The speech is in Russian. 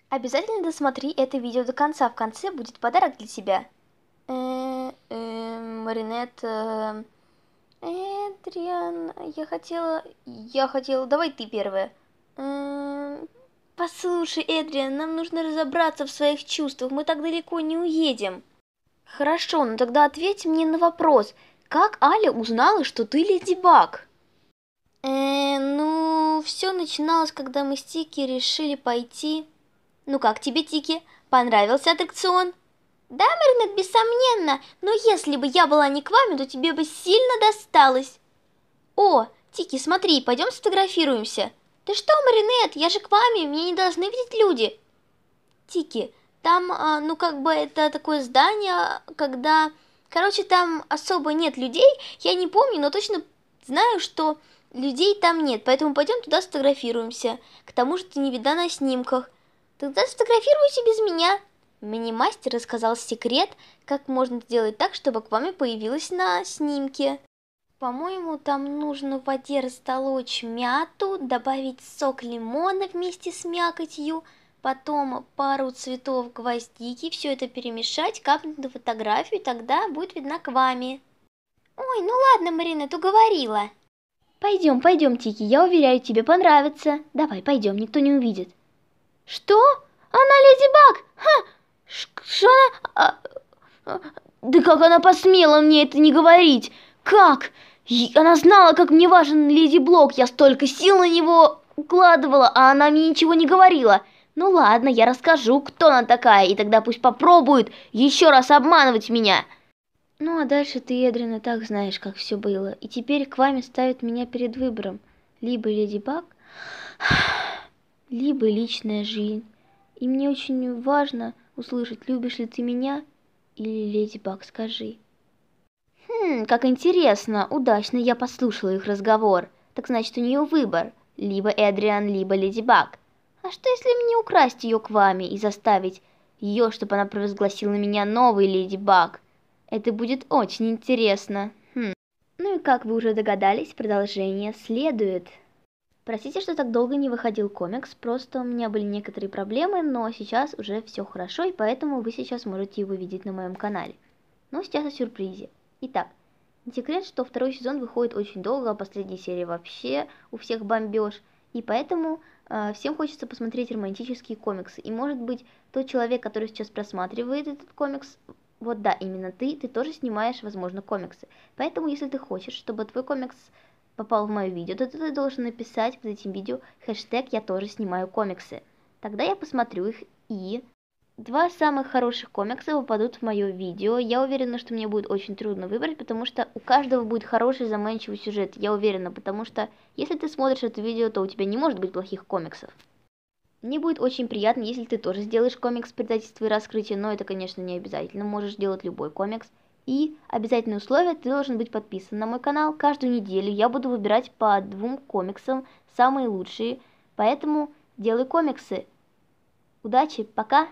Обязательно досмотри это видео до конца. В конце будет подарок для тебя. Маринет... Эдриан... Я хотела... Давай ты первая. Послушай, Эдриан, нам нужно разобраться в своих чувствах. Мы так далеко не уедем. Хорошо, ну тогда ответь мне на вопрос. Как Аля узнала, что ты Леди Баг? Ну, все начиналось, когда мы с Тики решили пойти... Ну как тебе, Тики? Понравился аттракцион? Да, Маринет, бессомненно, но если бы я была не к вами, то тебе бы сильно досталось. О, Тики, смотри, пойдем сфотографируемся. Ты что, Маринет, я же к вами, меня не должны видеть люди. Тики, там, ну как бы это такое здание, когда... Короче, там особо нет людей, я не помню, но точно знаю, что людей там нет, поэтому пойдем туда сфотографируемся. К тому же ты не видна на снимках. Тогда сфотографируйте без меня. Мини-мастер рассказал секрет, как можно сделать так, чтобы к вами появилось на снимке. По-моему, там нужно в воде растолочь мяту, добавить сок лимона вместе с мякотью, потом пару цветов гвоздики, все это перемешать, капнуть на фотографию, и тогда будет видна к вами. Ой, ну ладно, Марина, ты говорила. Пойдем, пойдем, Тики, я уверяю, тебе понравится. Давай, пойдем, никто не увидит. Что? Она Леди Баг? Ха! Что она... Да как она посмела мне это не говорить? Как? Она знала, как мне важен Леди Блок. Я столько сил на него укладывала, а она мне ничего не говорила. Ну ладно, я расскажу, кто она такая, и тогда пусть попробует еще раз обманывать меня. Ну а дальше ты, Эдрин, и так знаешь, как все было. И теперь к вами ставят меня перед выбором. Либо Леди Баг, либо личная жизнь. И мне очень важно услышать, любишь ли ты меня или Леди Баг, скажи. Как интересно, удачно я послушала их разговор. Так значит, у нее выбор, либо Эдриан, либо Леди Баг. А что если мне украсть ее к вами и заставить ее, чтобы она провозгласила меня новой Леди Баг? Это будет очень интересно. Ну и как вы уже догадались, продолжение следует. Простите, что так долго не выходил комикс, просто у меня были некоторые проблемы, но сейчас уже все хорошо, и поэтому вы сейчас можете его видеть на моем канале. Но сейчас о сюрпризе. Итак, не секрет, что второй сезон выходит очень долго, а последняя серия вообще у всех бомбеж, и поэтому всем хочется посмотреть романтические комиксы. И может быть, тот человек, который сейчас просматривает этот комикс, вот да, именно ты тоже снимаешь, возможно, комиксы. Поэтому, если ты хочешь, чтобы твой комикс попал в мое видео, то ты должен написать под этим видео хэштег «Я тоже снимаю комиксы». Тогда я посмотрю их, и 2 самых хороших комикса попадут в мое видео. Я уверена, что мне будет очень трудно выбрать, потому что у каждого будет хороший заманчивый сюжет. Я уверена, потому что если ты смотришь это видео, то у тебя не может быть плохих комиксов. Мне будет очень приятно, если ты тоже сделаешь комикс «Предательство и раскрытие», но это, конечно, не обязательно. Можешь делать любой комикс. И обязательное условие, ты должен быть подписан на мой канал. Каждую неделю я буду выбирать по 2 комиксам, самые лучшие. Поэтому делай комиксы. Удачи, пока!